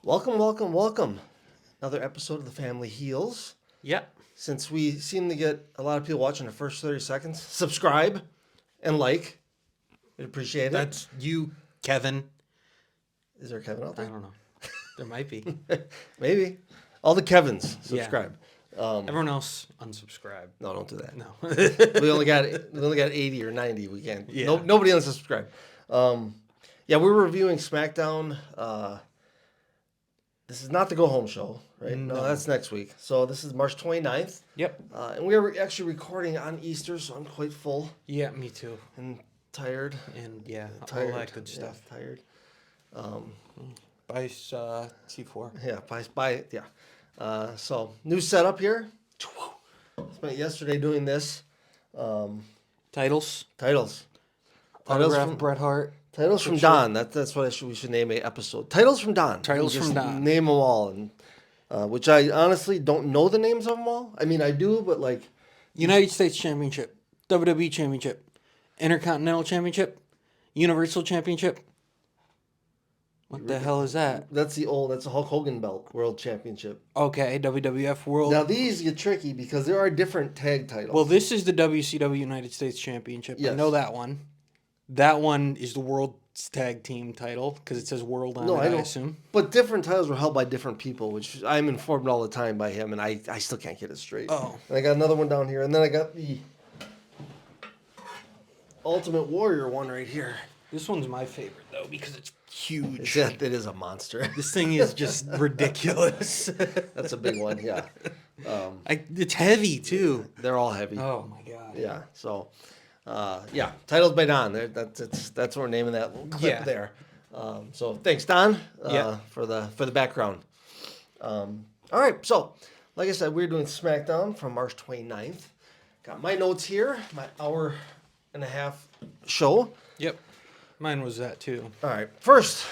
Welcome, welcome, welcome. Another episode of The Family Heals. Yep. Since we seem to get a lot of people watching the first 30 seconds, subscribe and like. We'd appreciate it. That's you, Kevin. Is there a Kevin out I there? don't know. There might be. Maybe. All the Kevins, subscribe. Everyone else, unsubscribe. No, don't do that. No. we only got 80 or 90. We can't. Yeah. Nobody unsubscribe. Yeah, we were reviewing Smackdown. This is not the go home show, right? No, that's next week. So this is March 29th. Yep. And we are actually recording on Easter, so I'm quite full Yeah, me too. and tired. And yeah, Tired. all that good stuff. Yeah, tired. By C4. Yeah, buy yeah. So new setup here. Spent yesterday doing this. Titles. Titles. Autograph from, Bret Hart. titles from Don. That's what we should name a episode. Titles from Don. Titles Just from Don. Name them all, and which I honestly don't know the names of them all. I mean, I do, but like United States Championship. WWE Championship. Intercontinental Championship. Universal Championship. What the hell is that? that's the Hulk Hogan belt, World Championship. Okay, WWF World. Now these get tricky because there are different tag titles. Well, this is the WCW United States Championship. I Yes. know that one. That one is the World Tag Team title because it says World on No, it, I I know. assume. But different titles were held by different people, which I'm informed all the time by him, and I still can't get it straight. Oh. And I got another one down here, and then I got the Ultimate Warrior one right here. This one's my favorite, though, because it's huge. It is a monster. This thing is just ridiculous. That's a big one, yeah. It's heavy, too. They're all heavy. Oh, my God. Yeah, so, yeah, titles by Don. That's what we're naming that little clip Yeah. there. So thanks, Don, Yeah. for the background. All right, so like I said, we're doing SmackDown from March 29th. Got my notes here, my hour and a half show. Yep. Mine was that, too. All right, first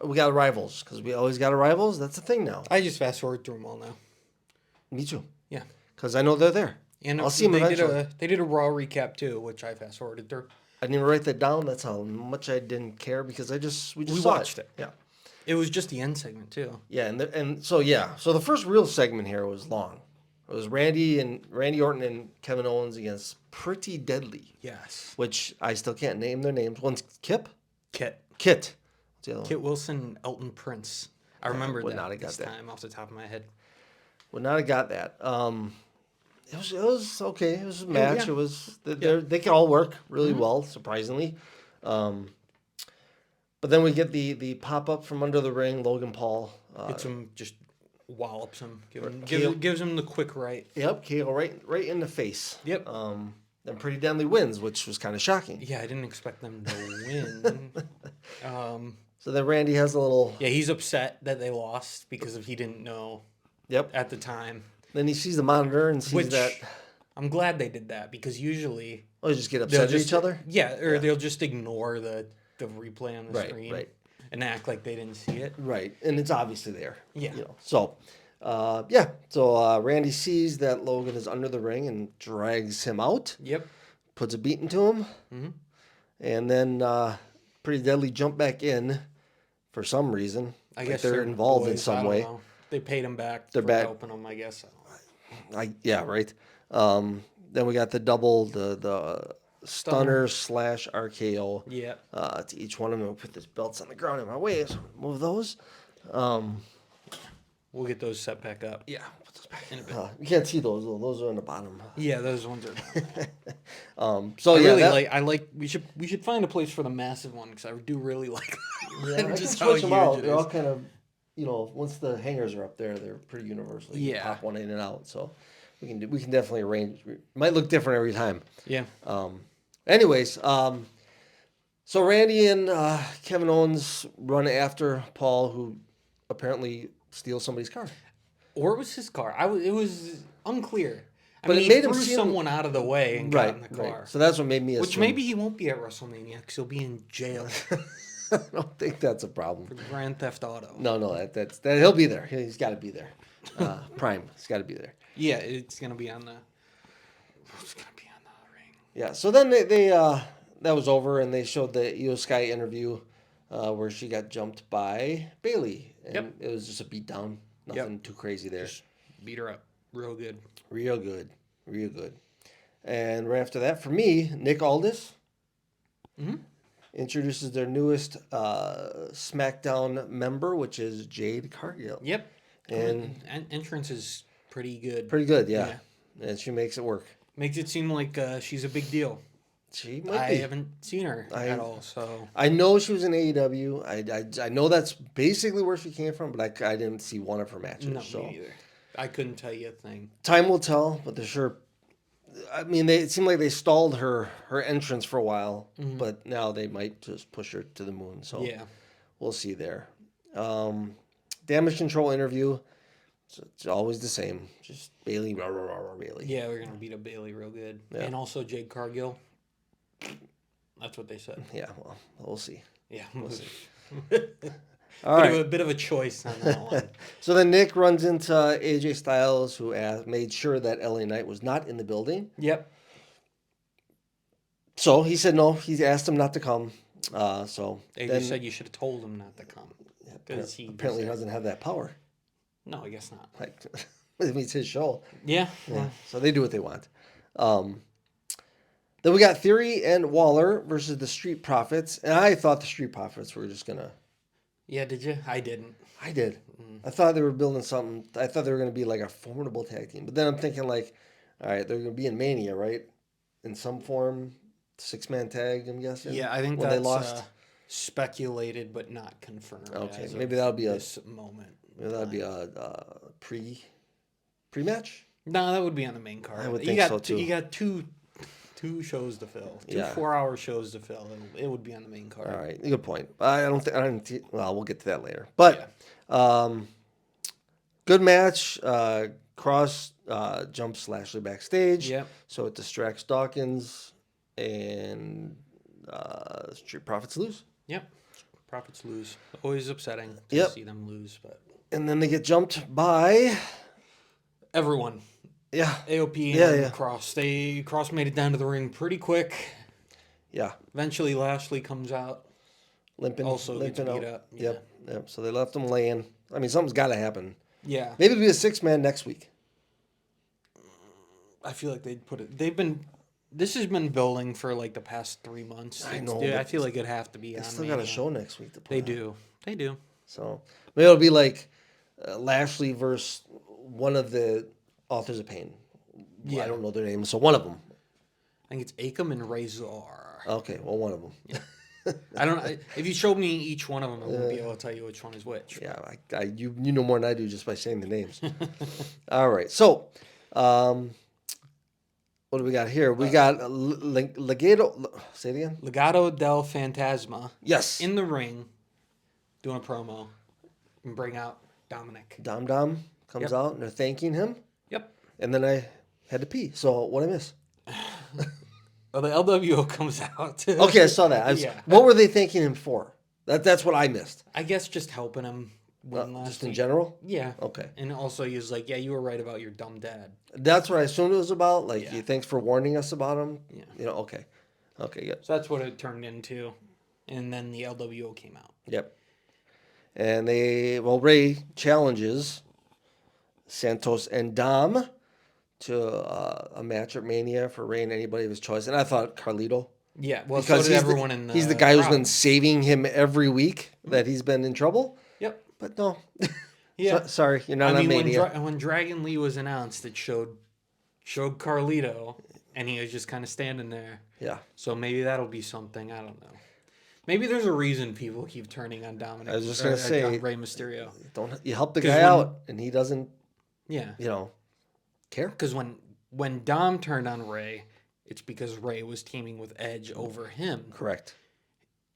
we got rivals because we always got rivals. That's the thing now. I just fast forward through them all now. Me too, Yeah. because I know they're there. And I'll see them eventually. they did a Raw recap, too, which I fast forwarded through. I didn't even write that down. That's how much I didn't care because we just We saw watched it. Yeah. It was just the end segment, too. Yeah, so the first real segment here was long. It was Randy Orton and Kevin Owens against Pretty Deadly, Yes. which I still can't name their names. One's Kit. Kit. What's the other one? Kit Wilson and Elton Prince. I remember would that not have got this that. time off the top of my head. Would not have got that. It was okay. It was a match. yeah. It was they can all work really well, surprisingly. But then we get the pop up from under the ring. Logan Paul. Gets him, just wallops him. KO. Gives him the quick right. Yep, KO right in the face. Yep. And Pretty Deadly wins, which was kind of shocking. Yeah, I didn't expect them to win. So then Randy has a little. Yeah, he's upset that they lost because he didn't know Yep. at the time. Then he sees the monitor and sees Which that. I'm glad they did that because usually They just get they'll upset at just each other. Yeah, or they'll just ignore the replay on the screen Right. and act like they didn't see it. Right, and it's obviously there. Yeah. So, So Randy sees that Logan is under the ring and drags him out. Yep. Puts a beating to him. Mm-hmm. And then Pretty Deadly jump back in for some reason. I guess they're involved in some way. Know. They paid him back. They're for back. helping him, I guess. Right. Then we got the double, the stunner / RKO. Yeah. To each one of them. We'll put these belts on the ground in my way. So move those. We'll get those set back up. Yeah. Put those back in a bit. You can't see those. Those are on the bottom. Yeah, those ones are. So I yeah, really like. We should find a place for the massive one because I do really like. Yeah, I can just switch them out. it They're all is. kind of, once the hangers are up there, they're pretty universal. You can Yeah. pop one in and out. So we can definitely arrange. It might look different every time. Yeah. Anyways, so Randy and Kevin Owens run after Paul, who apparently steals somebody's car. Or it was his car. It was unclear. But it he made him threw seem- someone out of the way and got in the car. Right. So that's what made me assume. Which maybe he won't be at WrestleMania because he'll be in jail I don't think that's a problem. for Grand Theft Auto. No, that he'll be there. He's got to be there. Prime, he's got to be there. Yeah, it's gonna be on the. It's gonna be on the ring. Yeah. So then they that was over, and they showed the Io Sky interview. where she got jumped by Bailey, and Yep. it was just a beatdown. Nothing too crazy there. Just beat her up real good. Real good, real good. And right after that, for me, Nick Aldis Mm-hmm. introduces their newest SmackDown member, which is Jade Cargill. Yep. And Entrance is pretty good. pretty good, yeah. And she makes it work. Makes it seem like she's a big deal. She might I be. haven't seen her at all, so I know she was in AEW. I know that's basically where she came from, but I didn't see one of her matches. no, so me neither. I couldn't tell you a thing. time will tell, but they're sure. I mean, it seemed like they stalled her entrance for a while, but now they might just push her to the moon. So Yeah. we'll see there. Damage control interview. It's always the same. Just Bailey, rah, rah, rah, rah, Bailey. Yeah, we're gonna beat up Bailey real good, Yeah. and also Jade Cargill. That's what they said. Yeah, well, we'll see. Yeah, see. All right. a bit of a choice on that one. So then Nick runs into AJ Styles, who made sure that LA Knight was not in the building. Yep. So he said no. He asked him not to come. So They then, just said you should have told him not to come. Because he apparently doesn't have that power. No, I guess not. Like, I mean, it's his show. Yeah. So they do what they want. Then we got Theory and Waller versus the Street Profits, and I thought the Street Profits were just gonna. Yeah, did you? I didn't. I did. I thought they were building something. I thought they were gonna be like a formidable tag team, but then I'm thinking like, all right, they're gonna be in Mania, right? In some form, 6-man tag. I'm guessing. Yeah, I think when that's they lost. Speculated but not confirmed. Okay, as maybe of that'll be this moment. Maybe that'd be a pre-match. No, that would be on the main card. I would you think got so, too. You got two shows to fill. Two Yeah. 4-hour shows to fill. It would be on the main card. All right, good point. I don't think I don't. Well, we'll get to that later. But good match. Cross jumps Lashley backstage. Yep. So it distracts Dawkins, and Street Profits lose. Yep. Profits lose. Always upsetting to Yep. see them lose, but And then they get jumped by. everyone. Yeah. AOP and Yeah. Cross made it down to the ring pretty quick. Yeah. Eventually Lashley comes out. Limping. Also gets limping beat out. up. Yeah. Yep. Yep. So they left him laying. I mean, something's got to happen. Yeah. Maybe it'll be a 6-man next week. I feel like they'd put it. This has been building for like the past 3 months. I know, Yeah, I but feel like it'd have to be They on still got a Mania. show next week to play. They do. They do. So maybe it'll be like Lashley versus one of the Authors of Pain. Yeah. I don't know their names, so one of them. I think it's Akam and Razor. Okay, well, one of them. I don't know. If you showed me each one of them, I wouldn't be able to tell you which one is which. Yeah, you know more than I do just by saying the names. All right, so what do we got here? We got Legado. Say it again. Legado del Fantasma Yes. in the ring doing a promo and bring out Dominic. Dom comes Yep. out and they're thanking him, Yep. and then I had to pee. So what I miss? Well, the LWO comes out. Okay, I saw that. Yeah. What were they thanking him for? That's what I missed. I guess just helping him win last Just in week. general. Yeah. Okay. And also he was like, yeah, you were right about your dumb dad. That's what I assumed it was about. Like, Yeah. thanks for warning us about him. Yeah. You know, okay. Okay, good. So that's what it turned into. And then the LWO came out. Yep. And Ray challenges Santos and Dom to a match at Mania for Ray and anybody of his choice. And I thought Carlito. Yeah, well, Because so did everyone in the he's the guy who's crowd. been saving him every week that he's been in trouble. Yep. But no. Yeah. Sorry, you're not I on mean, Mania. when Dragon Lee was announced, it showed Carlito, and he was just kind of standing there. Yeah. So maybe that'll be something. I don't know. Maybe there's a reason people keep turning on Dominic. I was just gonna say- on Rey Mysterio. You help the 'Cause guy when- out, and he doesn't, Yeah, care. because when Dom turned on Rey, it's because Rey was teaming with Edge over him. Correct.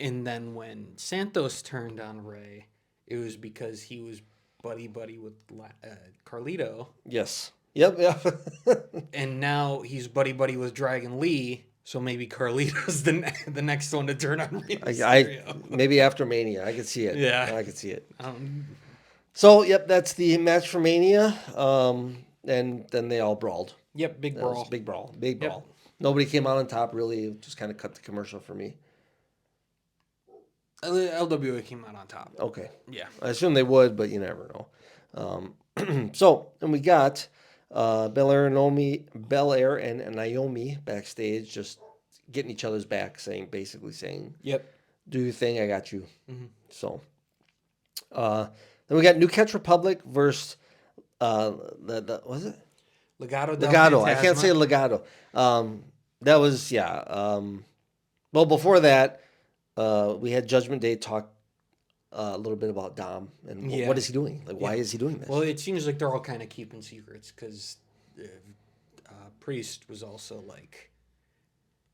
And then when Santos turned on Rey, it was because he was buddy with Carlito. Yes. Yep. Yeah. And now he's buddy with Dragon Lee, so maybe Carlito's the next one to turn on Rey I Mysterio. maybe after Mania, I could see it. Yeah. I could see it. Um, So, yep, that's the match for Mania. And then they all brawled. yep, big That was brawl. a big brawl. Big Yep. brawl. Nobody came out on top, really. It just kind of cut the commercial for me. LWA came out on top. Okay. Yeah. I assume they would, but you never know. So, and we got Belair and Naomi backstage just getting each other's back, basically saying, Yep. do your thing, I got you. Mhm. So, then we got New Catch Republic versus, was it? Legado del Legato. I can't Fantasma. say Legato. That was, yeah. Well, before that, we had Judgment Day talk a little bit about Dom and Yeah. what is he doing? Like, why Yeah. is he doing this? Well, it seems like they're all kind of keeping secrets because Priest was also like,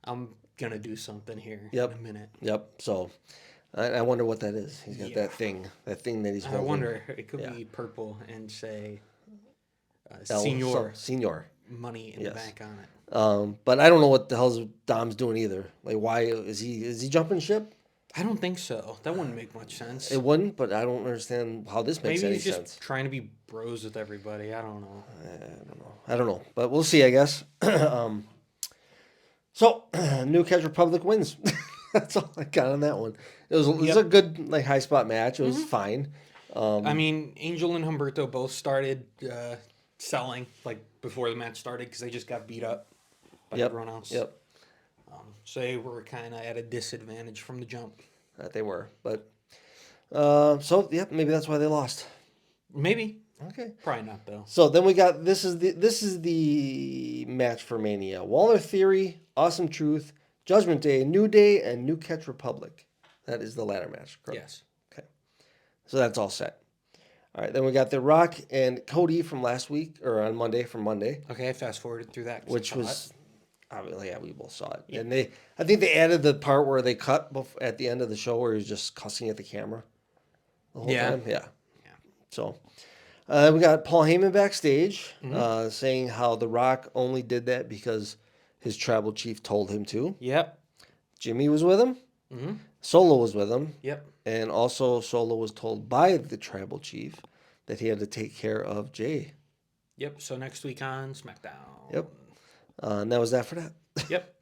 I'm going to do something here Yep. in a minute. Yep. So, I wonder what that is. He's got Yeah. that thing that he's I holding. wonder. It could Yeah. be purple and say L- Senior Senior. money in Yes. the bank on it. But I don't know what the hell's Dom's doing either. Like, why is he jumping ship? I don't think so. That wouldn't make much sense. It wouldn't, but I don't understand how this makes Maybe any he's just sense. trying to be bros with everybody. I don't know. I don't know, but we'll see, I guess. So, New Catch Republic wins. That's all I got on that one. It was a good like high spot match. It was fine. I mean, Angel and Humberto both started selling like before the match started because they just got beat up by everyone else. Yep, So they were kind of at a disadvantage from the jump. that they were. But so yep, maybe that's why they lost. Maybe. Okay. Probably not though. So then we got this is the match for Mania. Waller Theory, Awesome Truth, Judgment Day, New Day, and New Catch Republic. That is the ladder match, correct? Yes. Okay. So that's all set. All right, then we got The Rock and Cody from last week, or on Monday, from Monday, Okay, I fast forwarded through that. 'cause I which saw was, yeah, we both saw it. Yeah. And I think they added the part where they cut at the end of the show where he was just cussing at the camera the whole Yeah. time. Yeah. Yeah. So we got Paul Heyman backstage saying how The Rock only did that because his tribal chief told him to. it. Yep. Jimmy was with him. Mm-hmm. Solo was with him. Yep. And also Solo was told by the tribal chief that he had to take care of Jay. Yep. So next week on SmackDown. Yep. And that was that for that. Yep.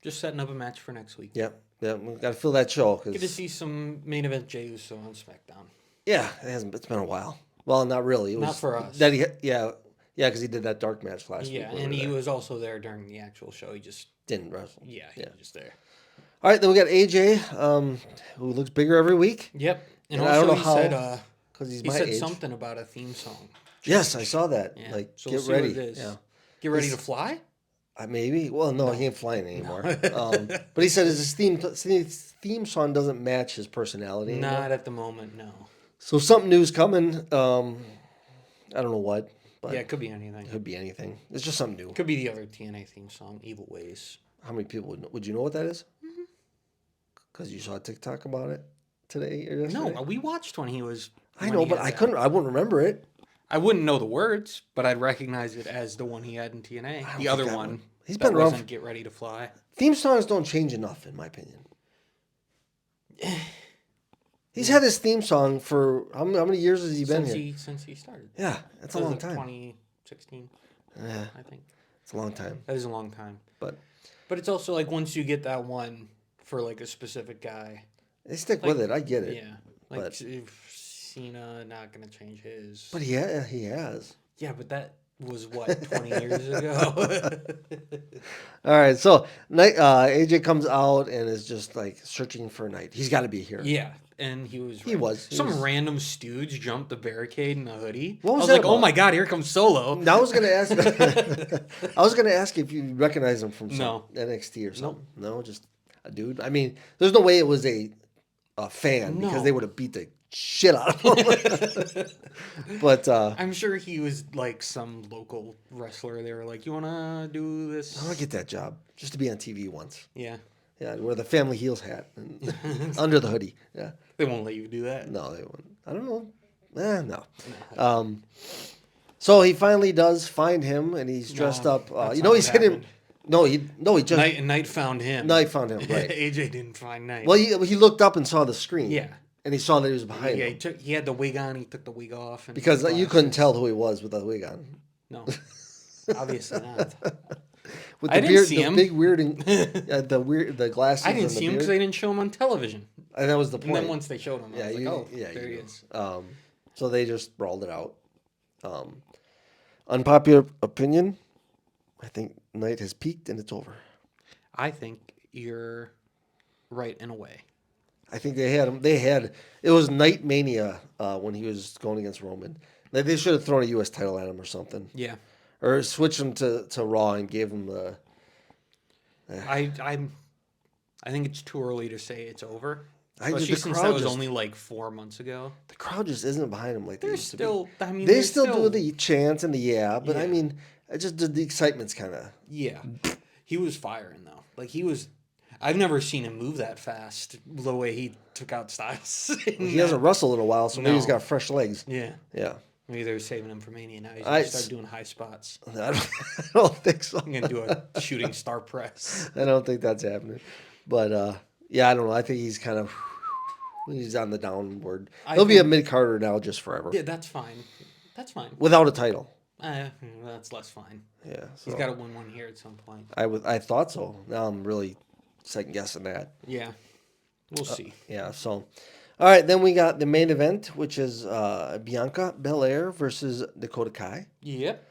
Just setting up a match for next week. Yep. Yeah, we got to fill that show. Get to Cause, see some main event Jey Uso on SmackDown. yeah, it's been a while. Well, not really. It was Not for us. That yeah, because he did that dark match last week. Yeah, when and we were he there. was also there during the actual show. He just, Didn't wrestle. he was just there. All right, then we got AJ, who looks bigger every week. Yep. And And I also don't know he how, said, because he's he my said age. something about a theme song. Yes, I saw that. Yeah. Like, So get we'll see ready. what it is. Yeah. Get ready He's- to fly? Maybe. Well, no, he ain't flying anymore. But he said his theme song doesn't match his personality anymore. Not at the moment, no. So something new's coming. I don't know what, but Yeah, it could be anything. it could be anything. It's just something new. Could be the other TNA theme song, Evil Ways. How many people would you know what that is? Because you saw a TikTok about it today or yesterday. No, we watched when he was. I when know, he but had I that. couldn't. I wouldn't remember it. I wouldn't know the words, but I'd recognize it as the one he had in TNA. don't The other think I one. would. He's that been around wasn't Get Ready to Fly. Theme songs don't change enough, in my opinion. He's had his theme song for how many years has he been here? Since he started. Yeah, that's a long time. 2016, Yeah, I think. it's a long time. That is a long time. But But it's also like once you get that one for like a specific guy. they stick with it. I get it. Yeah. Like But- if Cena not gonna change his. But he has. Yeah, but that was what 20 years ago. All right, so AJ comes out and is just like searching for a night. He's got to be here. Yeah, and he was. He Some was- random stooge jumped the barricade in a hoodie. What was I was that like, oh about? my god, here comes Solo. Now I was gonna ask. I was gonna ask if you recognize him from some No. NXT or something. No, just a dude. I mean, there's no way it was a fan because No. they would have beat the shit out of him. But I'm sure he was like some local wrestler. They were like, you wanna do this? I want to get that job just to be on TV once. Yeah, Yeah, wear the family heels hat and under the hoodie. Yeah, they won't let you do that. no, they wouldn't. I don't know. No. So he finally does find him, and he's dressed No, up. that's You not know, he's what hit him. happened. No, he just Night found him. Night found him. Right. AJ didn't find Night. Well, he looked up and saw the screen. Yeah. And he saw that he was behind Yeah, him. he had the wig on. He took the wig off. And Because the you couldn't glasses. tell who he was with the wig on. No, obviously not. With I the didn't beard, see the him. big weirding, the glasses. I didn't and the see him because beard. they didn't show him on television. And that was the And point. then once they showed him, I was like, oh, yeah, there he you is. knew. So they just brawled it out. Unpopular opinion. I think Night has peaked and it's over. I think you're right in a way. I think they had him. They had it was Night Mania when he was going against Roman. They should have thrown a U.S. title at him or something, Yeah. or switched him to Raw and gave him the. I'm I think it's too early to say it's over. I just, Especially the since that crowd was just only like 4 months ago. the crowd just isn't behind him like they There's used to still, be. I mean, They there's still do the chants and the but I Yeah. mean, I just the excitement's kind of. Yeah. He was firing though. Like he was. I've never seen him move that fast. The way he took out Styles. He hasn't wrestled in a while, so maybe he's No. got fresh legs. Yeah. Yeah, Maybe they're saving him for Mania now. He's I gonna s- start doing high spots. I don't think so. I'm gonna do a shooting star press. I don't think that's happening. But yeah, I don't know. I think he's kind of he's on the downward. I He'll be a think- mid Carter now just forever Yeah, that's fine. That's fine. without a title. That's less fine. Yeah, so He's got to win one here at some point. I thought so. Now I'm really second guessing that. Yeah, we'll see. Yeah. So, all right. Then we got the main event, which is Bianca Belair versus Dakota Kai, Yep.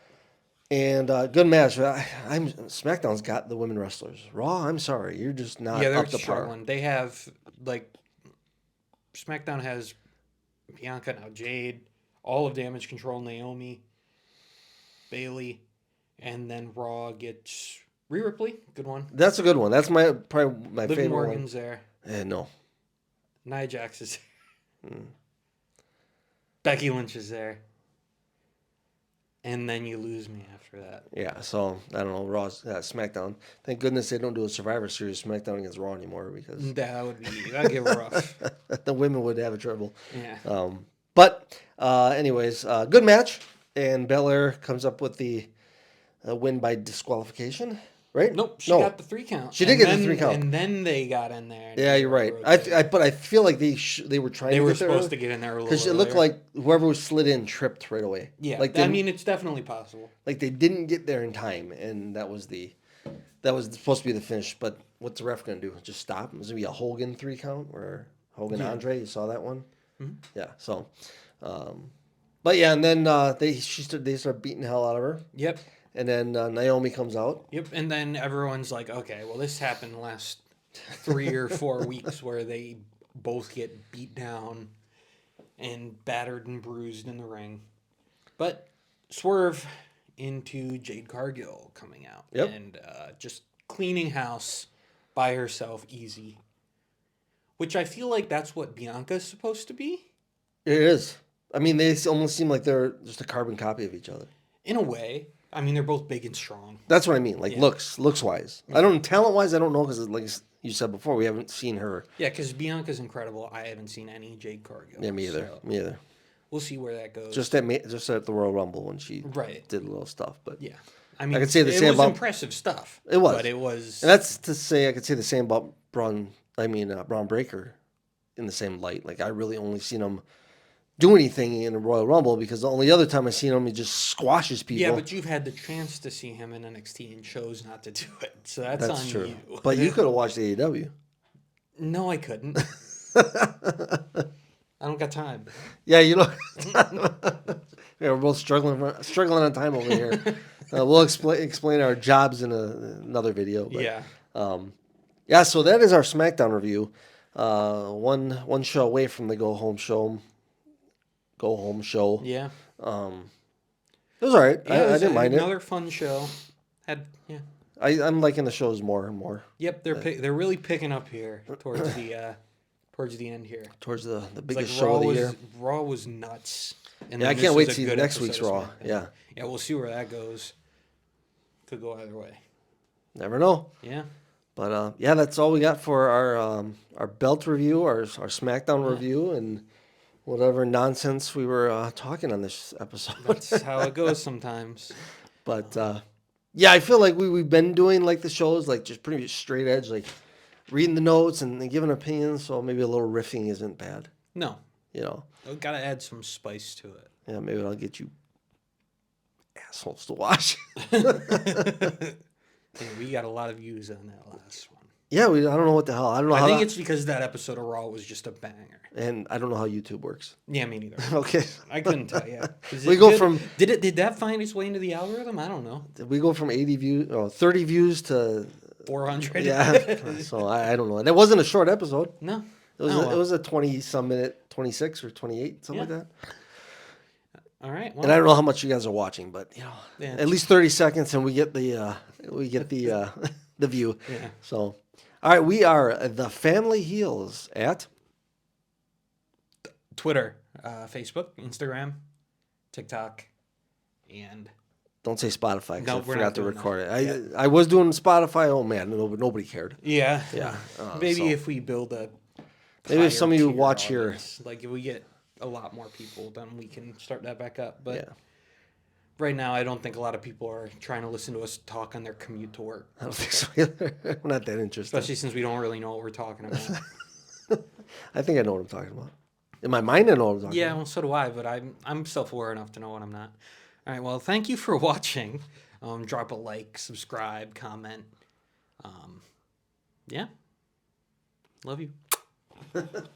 and good match. I'm SmackDown's got the women wrestlers. Raw, I'm sorry, you're just not Yeah, they're up to par. struggling. They have like SmackDown has Bianca now, Jade, all of Damage Control, Naomi, Bailey, and then Raw gets Rhea Ripley. Good one. That's a good one. That's probably my Liv favorite Morgan's there. one. No. Nia Jax is there. Hmm. Becky Lynch is there. And then you lose me after that. Yeah, so I don't know. Raw's SmackDown. Thank goodness they don't do a Survivor Series SmackDown against Raw anymore because That'd get rough. the women would have trouble. Yeah. But anyways, good match, and Belair comes up with the win by disqualification, right? Nope, she No. got the 3 count. She did And get the then- 3 count. And then they got in there. and Yeah, they you're were right. okay. But I feel like they were trying. They to were get there supposed to get in there a little because it looked earlier. like whoever was slid in tripped right away. Yeah, like I mean, it's definitely possible. like they didn't get there in time, and that was supposed to be the finish. But what's the ref gonna do? Just stop? It was gonna be a Hogan 3 count or Hogan Yeah. Andre. You saw that one? Mhm. Yeah. So, but yeah, and then they start beating the hell out of her, Yep, and then Naomi comes out. yep. And then everyone's like, okay, well, this happened the last 3 or 4 weeks where they both get beat down and battered and bruised in the ring. But Swerve into Jade Cargill coming out. Yep. And just cleaning house by herself, easy. Which I feel like that's what Bianca's supposed to be. It is. I mean, they almost seem like they're just a carbon copy of each other. In a way. I mean, they're both big and strong. That's what I mean. Like Yeah. looks wise. I don't talent wise. I don't know because like you said before, we haven't seen her. Yeah, because Bianca's incredible. I haven't seen any Jade Cargill. Yeah, me either. so Me either. we'll see where that goes. Just at the Royal Rumble when she Right. did a little stuff, but Yeah. I mean, could say the it same was about- impressive stuff. It was. But it was... and that's to say I could say the same about Braun Breaker in the same light. Like I really only seen him do anything in a Royal Rumble because the only other time I seen him he just squashes people. Yeah, but you've had the chance to see him in NXT and chose not to do it. So that's that's on true. you. But you could have watched AEW. No, I couldn't. I don't got time. Yeah, you know. Yeah, we're both struggling on time over here. We'll explain our jobs in another video. But, Yeah. Yeah, so that is our SmackDown review. One show away from the go home show. Yeah. It was all right. Yeah, I it was didn't mind it. another fun show. Yeah. I'm liking the shows more and more Yep, they're really picking up here towards the end here. towards the It's biggest like show of the year. Raw was nuts. And Yeah, I then can't this wait was to a see good next episode week's of Raw. SmackDown. Yeah, Yeah, we'll see where that goes. Could go either way. never know. Yeah. But yeah, that's all we got for our belt review, our SmackDown review, and whatever nonsense we were talking on this episode. That's how it goes sometimes. But yeah, I feel like we've been doing like the shows like just pretty straight edge, like reading the notes and giving opinions. So maybe a little riffing isn't bad, No. you know. I've got to add some spice to it. Yeah, maybe I'll get you assholes to watch. Yeah, we got a lot of views on that last one. Yeah, I don't know what the hell. I don't know I how. think it's because that episode of Raw was just a banger. And I don't know how YouTube works. Yeah, me neither. Okay. I couldn't tell you. Is We it go good? from Did that find its way into the algorithm? I don't know. 80 views, 30 views to 400. yeah. So I don't know. And it wasn't a short episode. No. It was Oh, it well. was a 20-some minute, 26 or 28, something Yeah. like that. All right. And I Well, don't know how much you guys are watching, but yeah, at least 30 seconds, and we get the the view. yeah. So, all right, we are the Family Heels at Twitter, Facebook, Instagram, TikTok, and don't say Spotify because No, I we're forgot not to doing record that. it. I was doing Spotify. Oh man, nobody cared. yeah. Yeah. Maybe So- if we build a Maybe if some of higher you tier watch here, audience, like if we get a lot more people, then we can start that back up. But yeah, right now, I don't think a lot of people are trying to listen to us talk on their commute to work, I don't think so either. I'm not that interested. especially since we don't really know what we're talking about. I think I know what I'm talking about. In my mind, I know what I'm talking Yeah, about. well, so do I, but I'm self-aware enough to know when I'm not. All right, well, thank you for watching. Drop a like, subscribe, comment. Yeah, love you.